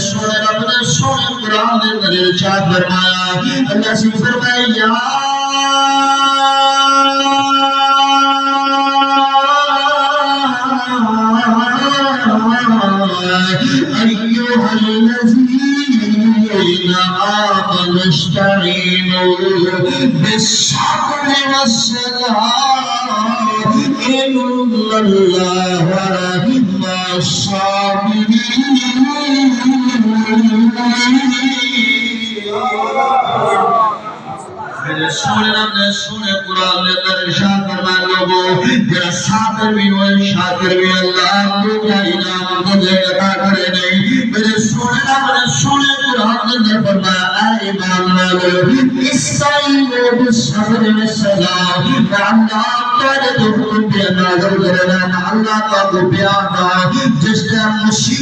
سونے رب نے سونے قرآن نے میرے ارشاد فرمایا اللہ سے فرمایا أيها الذين آمنوا استعينوا بالصبر والصلاة إن الله مع الصابرين میرے سونے رب نے سونے قرآن نے اندر ارشاد فرمایا لوگوں تیرا صابر بھی ہو شاکر بھی اللہ کو کیا انعام تجھے عطا کرے نہیں میرے سونے رب نے سونے قرآن نے اندر فرمایا اے ایمان والو استعینوا بالصبر والصلاۃ اللہ تعالی تو حکم دیا نازل کرنا اللہ کا بیان جس نے